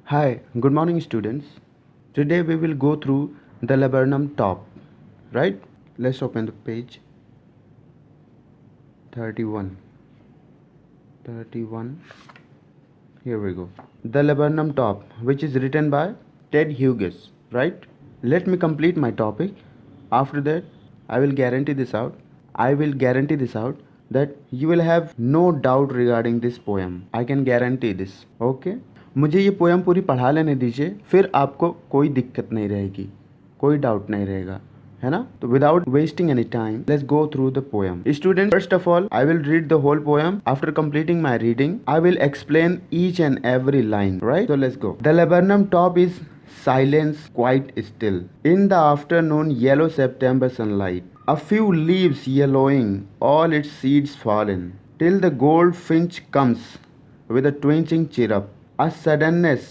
Hi, good morning students. Today we will go through the laburnum top, right? Let's open the page 31. 31. Here we go. The laburnum top, which is written by Ted Hughes, right? Let me complete my topic. After that, I will guarantee this out. I will guarantee this out that you will have no doubt regarding this poem. I can guarantee this. Okay? मुझे ये poem पूरी पढ़ा लेने दीजिए, फिर आपको कोई दिक्कत नहीं रहेगी, कोई डाउट नहीं रहेगा, है ना? तो without wasting any time let's go through the poem. Student, first of all I will read the whole poem. After completing my reading I will explain each and every line, right? So let's go. The laburnum top is silence quite still. In the afternoon yellow September sunlight, a few leaves yellowing, all its seeds fallen, till the goldfinch comes with a twinkling chirrup, a suddenness,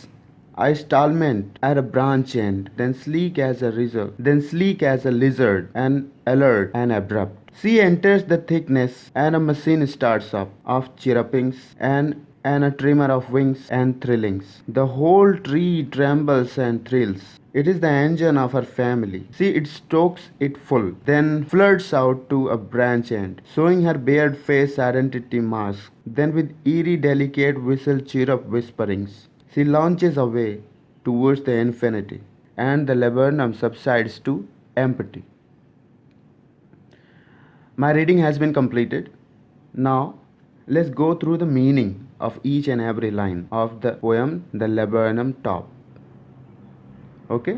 a startlement at a branch end, then sleek as a lizard, and alert and abrupt. She enters the thickness, and a machine starts up of chirrupings and a tremor of wings and thrillings. The whole tree trembles and thrills. It is the engine of her family. See, it stokes it full, then flirts out to a branch end, showing her bared face identity mask. Then with eerie delicate whistle chirrup whisperings, she launches away towards the infinity, and the laburnum subsides to empty. My reading has been completed. Now, let's go through the meaning of each and every line of the poem The Laburnum Top. Okay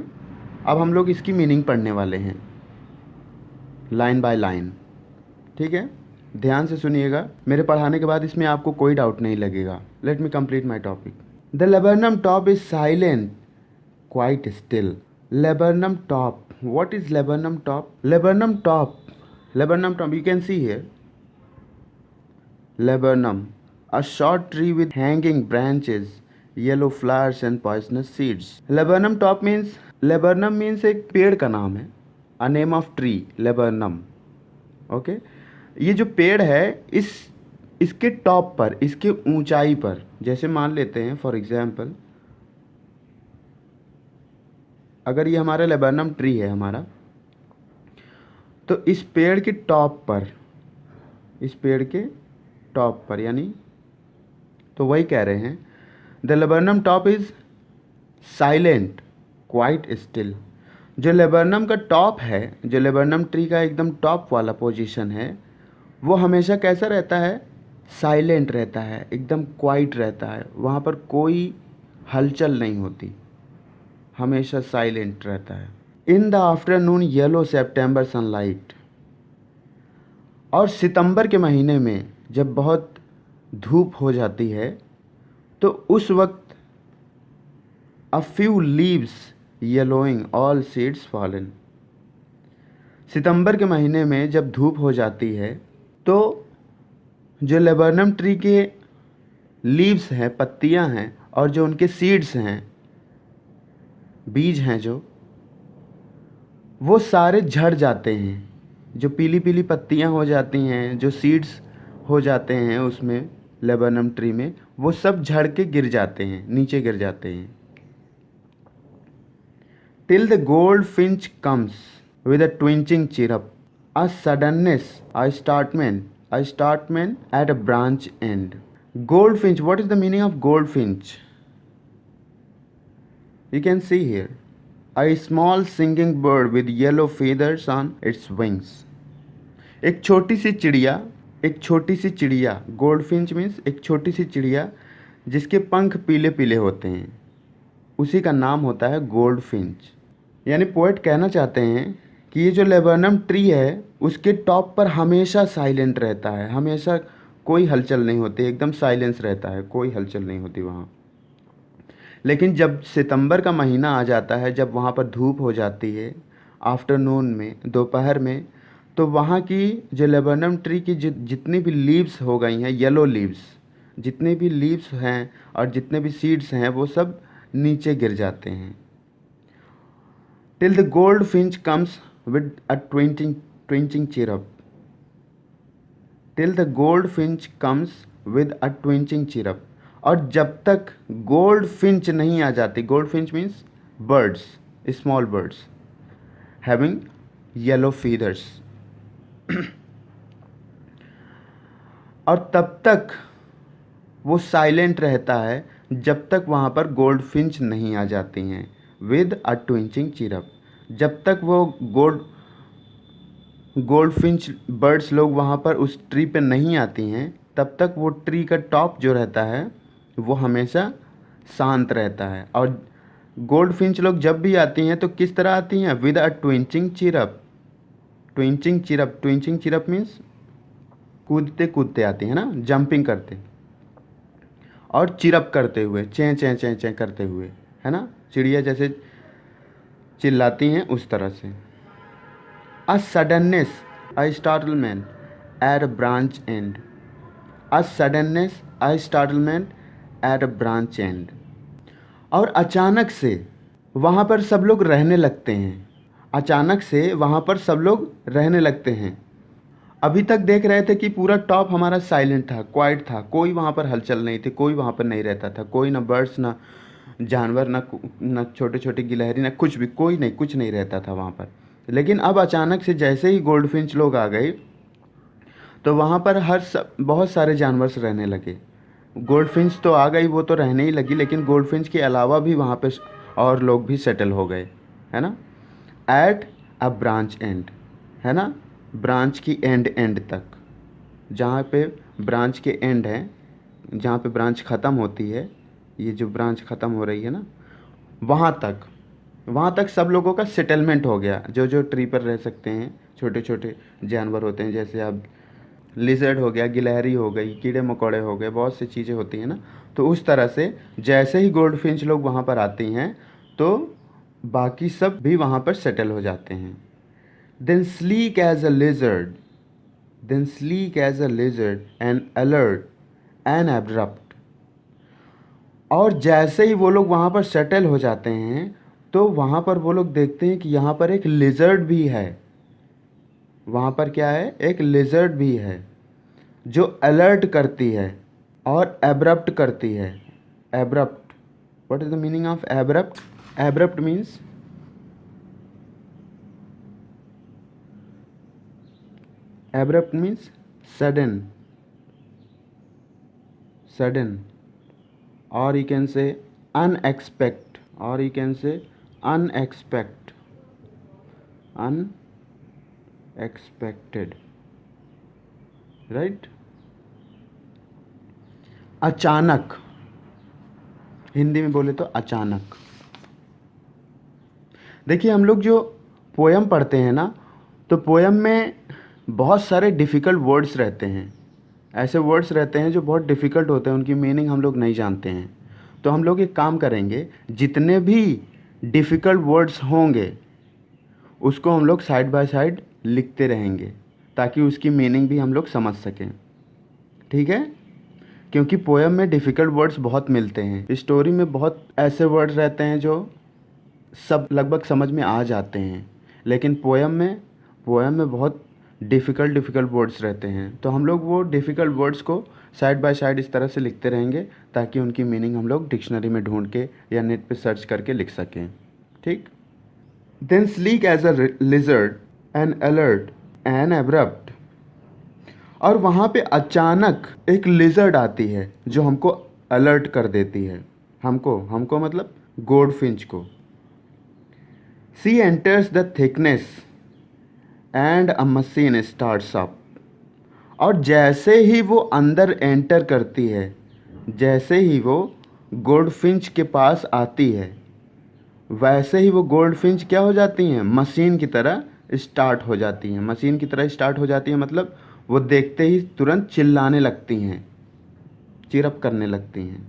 अब हम लोग इसकी meaning पढ़ने वाले हैं line by line. ठीक है, ध्यान से सुनिएगा. मेरे पढ़ाने के बाद इसमें आपको कोई डाउट नहीं लगेगा. Let me complete my topic. The laburnum top is silent quite still. Laburnum top, what is laburnum top? Laburnum top you can see here. Laburnum, a short tree with hanging branches, yellow flowers and poisonous seeds. Laburnum means एक पेड़ का नाम है. A name of tree, laburnum. Okay ये जो पेड़ है इसके टॉप पर, इसके ऊंचाई पर, जैसे मान लेते हैं फॉर एग्जाम्पल, अगर ये हमारा लेबरनम ट्री है हमारा, तो इस पेड़ के टॉप पर, यानी तो वही कह रहे हैं the laburnum top is silent quite still. जो लेबरनम का टॉप है, जो लेबरनम ट्री का एकदम टॉप वाला पोजीशन है, वो हमेशा कैसा रहता है? साइलेंट रहता है, एकदम क्वाइट रहता है. वहाँ पर कोई हलचल नहीं होती, हमेशा साइलेंट रहता है. In the afternoon yellow September sunlight. और सितंबर के महीने में जब बहुत धूप हो जाती है तो उस वक्त a few leaves yellowing all seeds fallen. सितंबर के महीने में जब धूप हो जाती है तो जो लेबरनम ट्री के लीव्स हैं, पत्तियां हैं, और जो उनके सीड्स हैं, बीज हैं, जो वो सारे झड़ जाते हैं. जो पीली पीली पत्तियां हो जाती हैं, जो सीड्स हो जाते हैं उसमें, लेबरनम ट्री में, वो सब झड़ के गिर जाते हैं, नीचे गिर जाते हैं. Till the gold finch comes with a twitching chirp, a suddenness, a startlement at a branch end. Gold finch, what is the meaning of gold finch? You can see here a small singing bird with yellow feathers on its wings. एक छोटी सी चिड़िया, goldfinch means एक छोटी सी चिड़िया जिसके पंख पीले पीले होते हैं, उसी का नाम होता है गोल्डफिंच. यानी पोएट कहना चाहते हैं कि ये जो लेबरनम ट्री है उसके टॉप पर हमेशा साइलेंट रहता है, हमेशा कोई हलचल नहीं होती, एकदम साइलेंस रहता है, कोई हलचल नहीं होती वहाँ. लेकिन जब सितंबर का महीना आ जाता है, जब वहाँ पर धूप हो जाती है आफ्टरनून में, दोपहर में, तो वहाँ की जो लेबरनम ट्री की जितनी भी लीव्स हो गई हैं, येलो लीव्स, जितने भी लीव्स हैं और जितने भी सीड्स हैं, वो सब नीचे गिर जाते हैं. Till the gold finch comes with a twitching chirp. Till the gold finch comes with a twitching chirp. और जब तक गोल्ड फिंच नहीं आ जाती, gold finch means birds, small birds having yellow feathers, और तब तक वो साइलेंट रहता है जब तक वहाँ पर गोल्ड फिंच नहीं आ जाती हैं विद अ ट्विंचिंग चिरप। जब तक वो गोल्ड फिंच बर्ड्स लोग वहाँ पर उस ट्री पे नहीं आती हैं, तब तक वो ट्री का टॉप जो रहता है वो हमेशा शांत रहता है। और गोल्ड फिंच लोग जब भी आती हैं तो किस तरह आती हैं? With a twitching chirp. Twitching chirp, twitching chirp means कूदते कूदते आती है ना, जंपिंग करते, और चिरप करते हुए, चें चें चें चें करते हुए, है ना, चिड़िया जैसे चिल्लाती हैं उस तरह से। A suddenness, a startlement at a branch end, a suddenness, a startlement at a branch end. और अचानक से वहाँ पर सब लोग रहने लगते हैं, अचानक से वहाँ पर सब लोग रहने लगते हैं। अभी तक देख रहे थे कि पूरा टॉप हमारा साइलेंट था, क्वाइट था, कोई वहाँ पर हलचल नहीं थी, कोई वहाँ पर नहीं रहता था, कोई ना बर्ड्स, ना जानवर, ना छोटे छोटे गिलहरी, ना कुछ भी, कोई नहीं, कुछ नहीं रहता था वहाँ पर। लेकिन अब अचानक से जैसे ही गोल्डफिंच लोग आ गए तो वहाँ पर बहुत सारे जानवर रहने लगे। गोल्डफिंच तो आ गई, वो तो रहने ही लगी, लेकिन गोल्डफिंच के अलावा भी वहाँ पे और लोग भी सेटल हो गए, है ना। एट अ ब्रांच एंड, है ना, ब्रांच की एंड तक, जहाँ पे ब्रांच के एंड है, जहाँ पे ब्रांच ख़त्म होती है, ये जो ब्रांच ख़त्म हो रही है ना, वहाँ तक सब लोगों का सेटलमेंट हो गया। जो जो ट्री पर रह सकते हैं, छोटे छोटे जानवर होते हैं, जैसे अब लिजर्ड हो गया, गिलहरी हो गई, कीड़े मकोड़े हो गए, बहुत सी चीज़ें होती हैं ना। तो उस तरह से जैसे ही गोल्डफिंच लोग वहाँ पर आती हैं तो बाकी सब भी वहाँ पर सेटल हो जाते हैं। Then sleek as a lizard, then sleek as a lizard and alert and abrupt. और जैसे ही वो लोग वहाँ पर सेटल हो जाते हैं तो वहाँ पर वो लोग देखते हैं कि यहाँ पर एक लिजर्ड भी है। वहाँ पर क्या है? एक लिजर्ड भी है जो अलर्ट करती है और एब्रप्ट करती है। Abrupt, what is the meaning of abrupt? Abrupt means, abrupt means sudden, sudden, or you can say unexpected, or you can say unexpected, unexpected, right? अचानक, हिंदी में बोले तो अचानक। देखिए हम लोग जो पोयम पढ़ते हैं ना, तो पोयम में बहुत सारे डिफ़िकल्ट वर्ड्स रहते हैं, ऐसे वर्ड्स रहते हैं जो बहुत डिफ़िकल्ट होते हैं, उनकी मीनिंग हम लोग नहीं जानते हैं। तो हम लोग एक काम करेंगे, जितने भी डिफ़िकल्ट वर्ड्स होंगे उसको हम लोग साइड बाय साइड लिखते रहेंगे ताकि उसकी मीनिंग भी हम लोग समझ सकें, ठीक है? क्योंकि पोयम में डिफ़िकल्ट वर्ड्स बहुत मिलते हैं, स्टोरी में बहुत ऐसे वर्ड रहते हैं जो सब लगभग समझ में आ जाते हैं, लेकिन पोयम में बहुत डिफ़िकल्ट वर्ड्स रहते हैं। तो हम लोग वो डिफ़िकल्ट वर्ड्स को साइड बाय साइड इस तरह से लिखते रहेंगे ताकि उनकी मीनिंग हम लोग डिक्शनरी में ढूंढ के या नेट पे सर्च करके लिख सकें, ठीक? Then sleek as a lizard and alert and abrupt. और वहाँ पे अचानक एक लिजर्ड आती है जो हमको अलर्ट कर देती है, हमको मतलब गोल्डफिंच को। She enters the thickness and a machine starts up. और जैसे ही वो अंदर एंटर करती है, जैसे ही वो गोल्डफिंच के पास आती है, वैसे ही वो गोल्डफिंच क्या हो जाती हैं? मशीन की तरह स्टार्ट हो जाती हैं। मशीन की तरह स्टार्ट हो जाती हैं मतलब वो देखते ही तुरंत चिल्लाने लगती हैं, चिरप करने लगती हैं।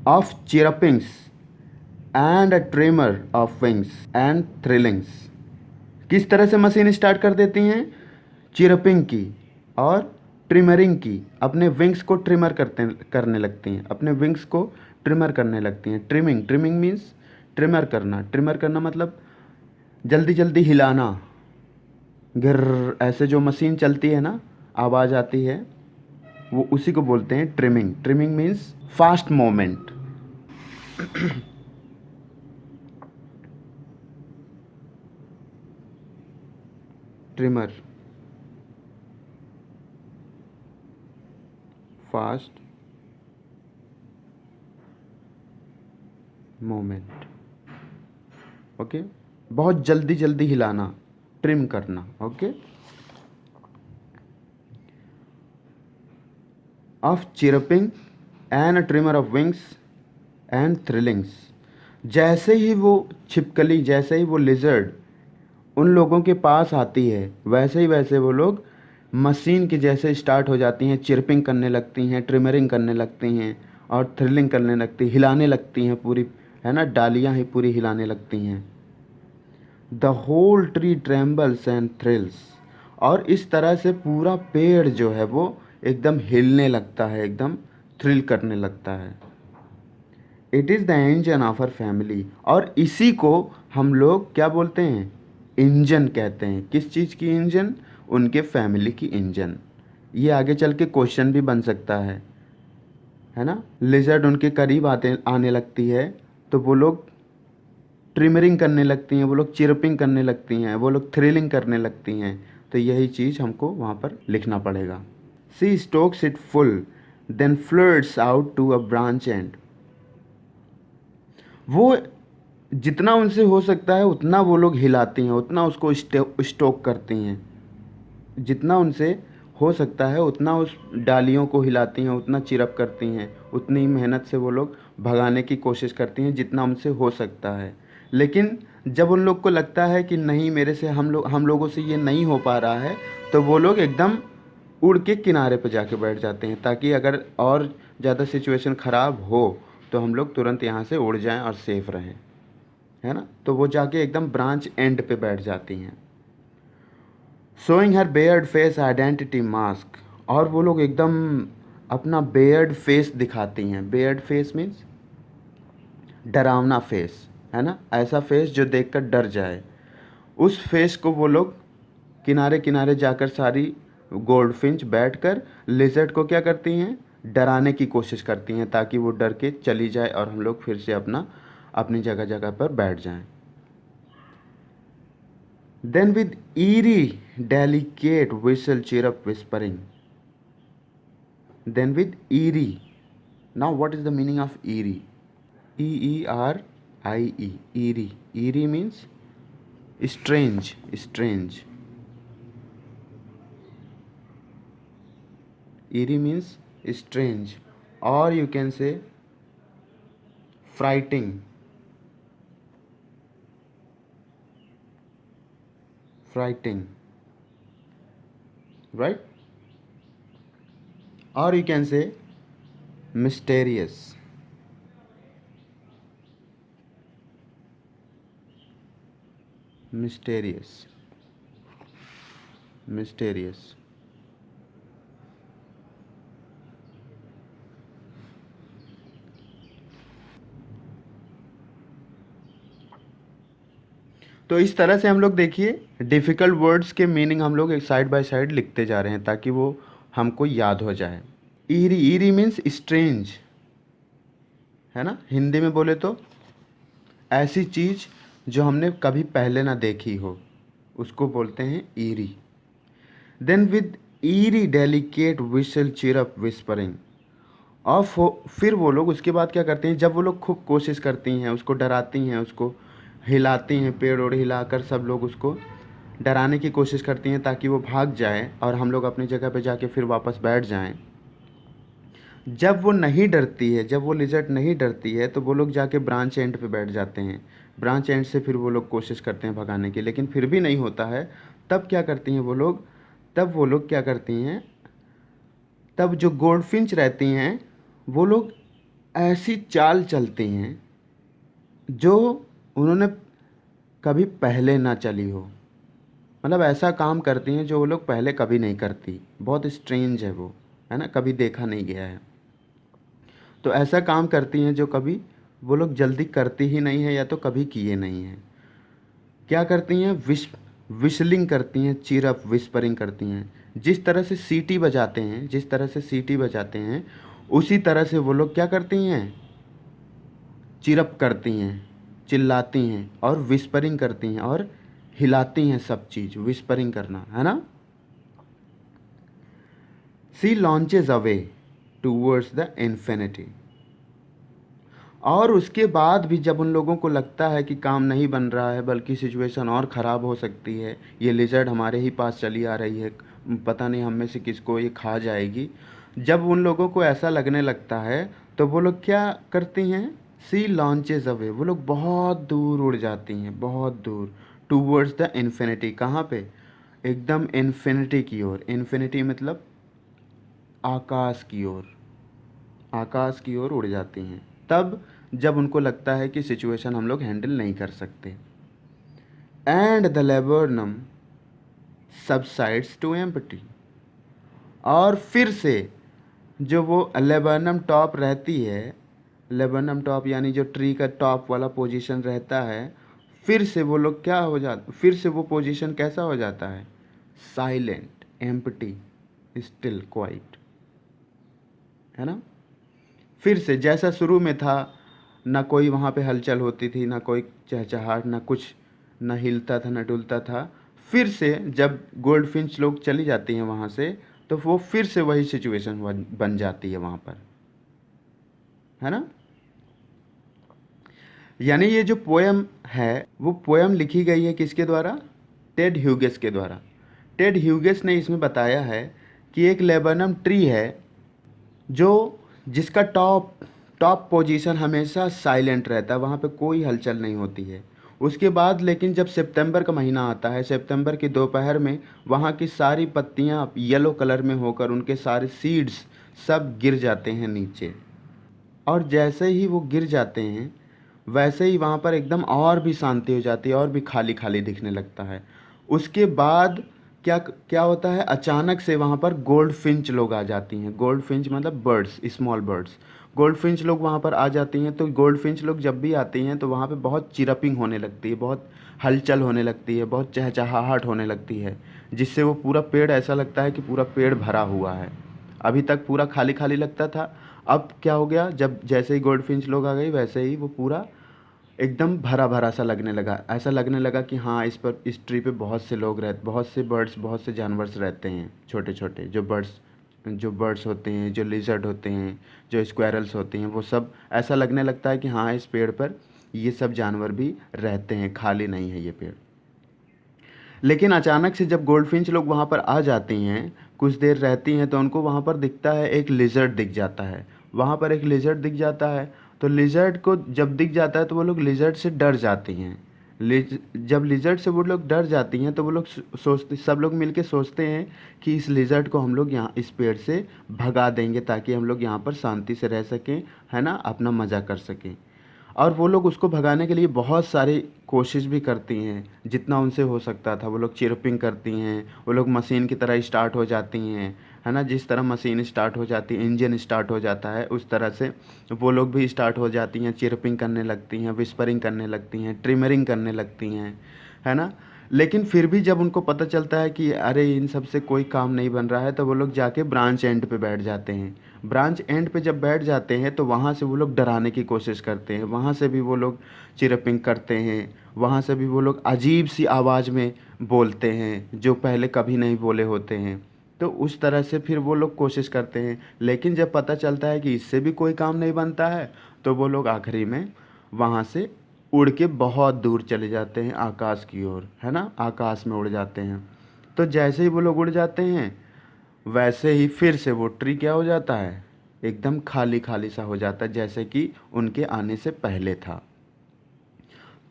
Of chirpings and a tremor of wings and thrillings. किस तरह से मशीन स्टार्ट कर देती हैं? चिरपिंग की और ट्रिमरिंग की, अपने विंग्स को करने लगती हैं, अपने विंग्स को ट्रिमर करने लगती हैं। ट्रिमिंग मीन्स ट्रिमर करना मतलब जल्दी जल्दी हिलाना, गिर, ऐसे जो मशीन चलती है ना, आवाज़ आती है, वो उसी को बोलते हैं trimming. Trimming means fast moment. Tremor, fast moment. Okay, बहुत जल्दी जल्दी हिलाना, ट्रिम करना। Okay, of chirping and tremor of wings and thrillings. जैसे ही वो छिपकली, जैसे ही वो लिजर्ड उन लोगों के पास आती है, वैसे वो लोग मशीन के जैसे स्टार्ट हो जाती हैं, चिरपिंग करने लगती हैं, ट्रिमरिंग करने लगती हैं और थ्रिलिंग करने लगती, हिलाने लगती हैं पूरी, है ना, डालियाँ ही पूरी हिलाने लगती हैं। The whole tree trembles and thrills. और इस तरह से पूरा पेड़ जो है वो एकदम हिलने लगता है, एकदम थ्रिल करने लगता है। It is the engine of our family. और इसी को हम लोग क्या बोलते हैं? इंजन कहते हैं। किस चीज़ की इंजन? उनके फैमिली की इंजन। ये आगे चल के क्वेश्चन भी बन सकता है ना। लिजर्ड उनके करीब आने लगती है तो वो लोग ट्रिमरिंग करने लगती हैं, वो लोग चिरपिंग करने लगती हैं, वो लोग थ्रिलिंग करने लगती हैं। तो यही चीज़ हमको वहाँ पर लिखना पड़ेगा। She stokes it full then flirts out to a branch end. वो जितना उनसे हो सकता है उतना वो लोग हिलाती हैं, उतना उसको स्टोक करती हैं। जितना उनसे हो सकता है उतना उस डालियों को हिलाती हैं, उतना चिरप करती हैं, उतनी मेहनत से वो लोग भगाने की कोशिश करती हैं जितना उनसे हो सकता है। लेकिन जब उन लोग को लगता है कि नहीं, मेरे से हम लोगों से ये नहीं हो पा रहा है, तो वो लोग एकदम उड़ के किनारे पर जाके बैठ जाते हैं, ताकि अगर और ज़्यादा सिचुएशन ख़राब हो तो हम लोग तुरंत यहाँ से उड़ जाएं और सेफ रहें, है ना। तो वो जाके एकदम ब्रांच एंड पे बैठ जाती हैं। शोइंग हर बेयर्ड फेस आइडेंटिटी मास्क। और वो लोग एकदम अपना बेयर्ड फेस दिखाती हैं। बेयर्ड फेस मीन्स डरावना फेस, है ना, ऐसा फेस जो देखकर डर जाए। उस फेस को वो लोग किनारे किनारे जाकर सारी गोल्डफिंच बैठकर लिजर्ड को क्या करती हैं? डराने की कोशिश करती हैं, ताकि वो डर के चली जाए और हम लोग फिर से अपनी जगह जगह पर बैठ जाएं। Then with eerie, delicate whistle chirrup whispering. Then with eerie. Now what is the meaning of eerie? E-E-R-I-E. Eerie. Eerie means strange. Strange. Eerie means strange. Or you can say frightening. Frightening. Right? Or you can say mysterious. Mysterious. Mysterious. तो इस तरह से हम लोग देखिए difficult words के meaning हम लोग एक साइड बाय साइड लिखते जा रहे हैं, ताकि वो हमको याद हो जाए। ईरी, ईरी मीन्स स्ट्रेंज, है ना। हिंदी में बोले तो ऐसी चीज़ जो हमने कभी पहले ना देखी हो, उसको बोलते हैं eerie. Then with eerie delicate whistle chirrup whispering. और फिर वो लोग उसके बाद क्या करते हैं? जब वो लोग खूब कोशिश करती हैं, उसको डराती हैं, उसको हिलाती हैं, पेड़ ओड़ हिलाकर सब लोग उसको डराने की कोशिश करती हैं ताकि वो भाग जाए और हम लोग अपनी जगह पे जाके फिर वापस बैठ जाएं। जब वो नहीं डरती है, जब वो लिजर्ड नहीं डरती है, तो वो लोग जाके ब्रांच एंड पे बैठ जाते हैं। ब्रांच एंड से फिर वो लोग कोशिश करते हैं भगाने की, लेकिन फिर भी नहीं होता है। तब क्या करती हैं वो लोग? तब वो लोग क्या करती हैं? तब जो गोल्डफिंच रहती हैं वो लोग ऐसी चाल चलती हैं जो उन्होंने कभी पहले ना चली हो। मतलब ऐसा काम करती हैं जो वो लोग पहले कभी नहीं करती। बहुत स्ट्रेंज है वो, है ना, कभी देखा नहीं गया है। तो ऐसा काम करती हैं जो कभी वो लोग जल्दी करती ही नहीं है, या तो कभी किए नहीं हैं। क्या करती हैं? विस्लिंग करती हैं, चीरअप विस्परिंग करती हैं। जिस तरह से सीटी बजाते हैं, जिस तरह से सीटी बजाते हैं, उसी तरह से वो लोग क्या करती हैं, चिरप करती हैं, चिल्लाती हैं और विस्परिंग करती हैं और हिलाती हैं सब चीज़, विस्परिंग करना है ना। She launches away towards the infinity. और उसके बाद भी जब उन लोगों को लगता है कि काम नहीं बन रहा है बल्कि सिचुएशन और ख़राब हो सकती है, ये लिजर्ड हमारे ही पास चली आ रही है, पता नहीं हम में से किसको ये खा जाएगी, जब उन लोगों को ऐसा लगने लगता है तो वो लोग क्या करती हैं, सी लॉन्चेज अवे, वो लोग बहुत दूर उड़ जाती हैं, बहुत दूर, टूवर्ड्स द इन्फिनिटी। कहाँ पे, एकदम इन्फिनिटी की ओर। इन्फिनिटी मतलब आकाश की ओर, आकाश की ओर उड़ जाती हैं तब जब उनको लगता है कि सिचुएशन हम लोग हैंडल नहीं कर सकते। And the laburnum subsides to empty. और फिर से जो वो लेबरनम टॉप रहती है, लेबरनम टॉप यानी जो ट्री का टॉप वाला पोजीशन रहता है, फिर से वो लोग क्या हो जाता, फिर से वो पोजीशन कैसा हो जाता है, साइलेंट, एम्प्टी, स्टिल, क्वाइट, है ना। फिर से जैसा शुरू में था, ना कोई वहाँ पे हलचल होती थी, ना कोई चहचहाट, ना कुछ, ना हिलता था ना डुलता था। फिर से जब गोल्डफिंच लोग चली जाती हैं वहाँ से, तो वो फिर से वही सिचुएशन बन जाती है वहाँ पर, है ना। यानी ये जो पोयम है वो पोयम लिखी गई है किसके द्वारा, टेड ह्यूगेस के द्वारा। टेड ह्यूगेस ने इसमें बताया है कि एक लेबनम ट्री है जो, जिसका टॉप टॉप पोजीशन हमेशा साइलेंट रहता है, वहाँ पे कोई हलचल नहीं होती है। उसके बाद लेकिन जब सितंबर का महीना आता है, सितंबर की दोपहर में वहाँ की सारी पत्तियाँ येलो कलर में होकर उनके सारे सीड्स सब गिर जाते हैं नीचे। और जैसे ही वो गिर जाते हैं वैसे ही वहाँ पर एकदम और भी शांति हो जाती है और भी खाली खाली दिखने लगता है। उसके बाद क्या क्या होता है, अचानक से वहाँ पर गोल्ड फिंच लोग आ जाती हैं। गोल्ड फिंच मतलब birds, small birds. Gold Finch लोग वहाँ पर आ जाती हैं, तो गोल्ड फिंच लोग जब भी आती हैं तो वहाँ पे बहुत चिरपिंग होने लगती है, बहुत हलचल होने लगती है, बहुत चहचहाहट होने लगती है, जिससे वो पूरा पेड़ ऐसा लगता है कि पूरा पेड़ भरा हुआ है। अभी तक पूरा खाली खाली लगता था, अब क्या हो गया, जब जैसे ही गोल्डफिंच लोग आ गई वैसे ही वो पूरा एकदम भरा भरा सा लगने लगा। ऐसा लगने लगा कि हाँ, इस ट्री पे बहुत से लोग रहते, बहुत से बर्ड्स, बहुत से जानवर्स रहते हैं, छोटे छोटे जो बर्ड्स होते हैं, जो लिजर्ड होते हैं, जो स्क्वायरल्स होते हैं, वो सब ऐसा लगने लगता है कि हाँ, इस पेड़ पर ये सब जानवर भी रहते हैं, खाली नहीं है ये पेड़। लेकिन अचानक से जब गोल्डफिंच लोग वहाँ पर आ जाती हैं, कुछ देर रहती हैं, तो उनको वहाँ पर दिखता है, एक लिजर्ड दिख जाता है। वहाँ पर एक लिजर्ड दिख जाता है, तो लिजर्ड को जब दिख जाता है तो वो लोग लिजर्ड से डर जाती हैं। जब लिजर्ड से वो लोग डर जाती हैं तो वो लोग सोचते, सब लोग मिलके सोचते हैं कि इस लिजर्ड को हम लोग यहाँ इस पेड़ से भगा देंगे ताकि हम लोग यहाँ पर शांति से रह सकें, है ना, अपना मज़ा कर सकें। और वो लोग उसको भगाने के लिए बहुत सारी कोशिश भी करती हैं, जितना उनसे हो सकता था। वो लोग चिरपिंग करती हैं, वो लोग मशीन की तरह स्टार्ट हो जाती हैं, है ना, जिस तरह मशीन स्टार्ट हो जाती है, इंजन स्टार्ट हो जाता है, उस तरह से वो लोग भी स्टार्ट हो जाती हैं, चिरपिंग करने लगती हैं, विस्परिंग करने लगती हैं, ट्रिमरिंग करने लगती हैं, है ना। लेकिन फिर भी जब उनको पता चलता है कि अरे इन सब से कोई काम नहीं बन रहा है, तो वो लोग जाके ब्रांच एंड पे बैठ जाते हैं। ब्रांच एंड पे जब बैठ जाते हैं तो वहाँ से वो लोग डराने की कोशिश करते हैं, वहाँ से भी वो लोग चिरपिंग करते हैं, वहाँ से भी वो लोग अजीब सी आवाज़ में बोलते हैं जो पहले कभी नहीं बोले होते हैं। तो उस तरह से फिर वो लोग कोशिश करते हैं, लेकिन जब पता चलता है कि इससे भी कोई काम नहीं बनता है, तो वो लोग आखिरी में वहाँ से उड़ के बहुत दूर चले जाते हैं आकाश की ओर, है ना, आकाश में उड़ जाते हैं। तो जैसे ही वो लोग उड़ जाते हैं वैसे ही फिर से वो ट्री क्या हो जाता है, एकदम खाली खाली सा हो जाता है, जैसे कि उनके आने से पहले था।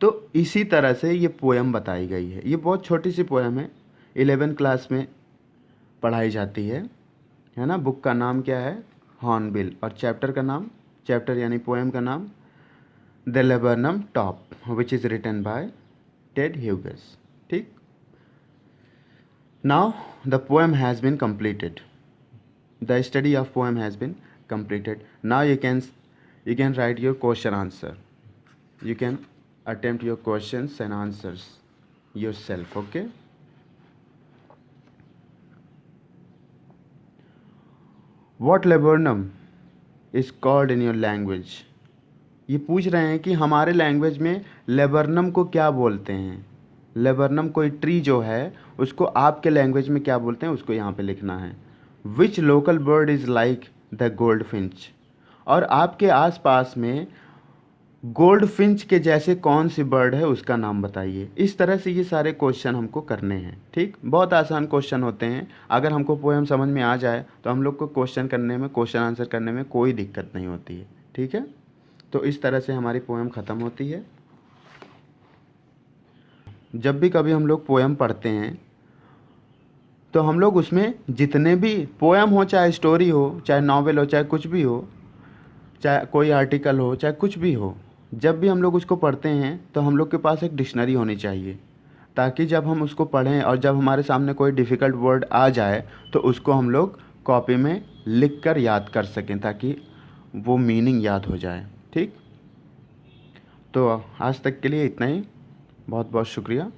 तो इसी तरह से ये पोयम बताई गई है। ये बहुत छोटी सी पोयम है, 11 क्लास में पढ़ाई जाती है ना। बुक का नाम क्या है, हॉर्नबिल, और चैप्टर का नाम, चैप्टर यानी पोयम का नाम the laburnum top, which is written by Ted Hughes. ठीक। Now the poem has been completed. The study of poem has been completed. Now you can write your question answer. You can attempt your questions and answers yourself. Okay. What laburnum is called in your language. ये पूछ रहे हैं कि हमारे language में laburnum को क्या बोलते हैं। लेबरनम कोई ट्री जो है उसको आपके लैंग्वेज में क्या बोलते हैं उसको यहाँ पे लिखना है। Which local bird is like the gold finch. और आपके आसपास में गोल्ड फिंच के जैसे कौन सी बर्ड है उसका नाम बताइए। इस तरह से ये सारे क्वेश्चन हमको करने हैं। ठीक, बहुत आसान क्वेश्चन होते हैं। अगर हमको पोएम समझ में आ जाए तो हम लोग को क्वेश्चन करने में, क्वेश्चन आंसर करने में कोई दिक्कत नहीं होती है। ठीक है, तो इस तरह से हमारी पोएम ख़त्म होती है। जब भी कभी हम लोग पोएम पढ़ते हैं तो हम लोग उसमें जितने भी पोएम हो, चाहे स्टोरी हो, चाहे नॉवेल हो, चाहे कुछ भी हो, चाहे कोई आर्टिकल हो, चाहे कुछ भी हो, जब भी हम लोग उसको पढ़ते हैं तो हम लोग के पास एक डिक्शनरी होनी चाहिए, ताकि जब हम उसको पढ़ें और जब हमारे सामने कोई डिफ़िकल्ट वर्ड आ जाए तो उसको हम लोग कॉपी में लिख कर याद कर सकें, ताकि वो मीनिंग याद हो जाए। ठीक, तो आज तक के लिए इतना ही। बहुत बहुत शुक्रिया,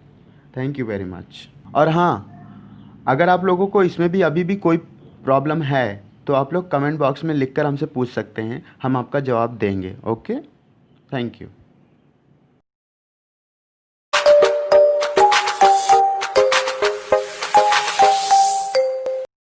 थैंक यू वेरी मच। और हाँ, अगर आप लोगों को इसमें भी अभी भी कोई प्रॉब्लम है तो आप लोग कमेंट बॉक्स में लिखकर हमसे पूछ सकते हैं, हम आपका जवाब देंगे। Okay, thank you.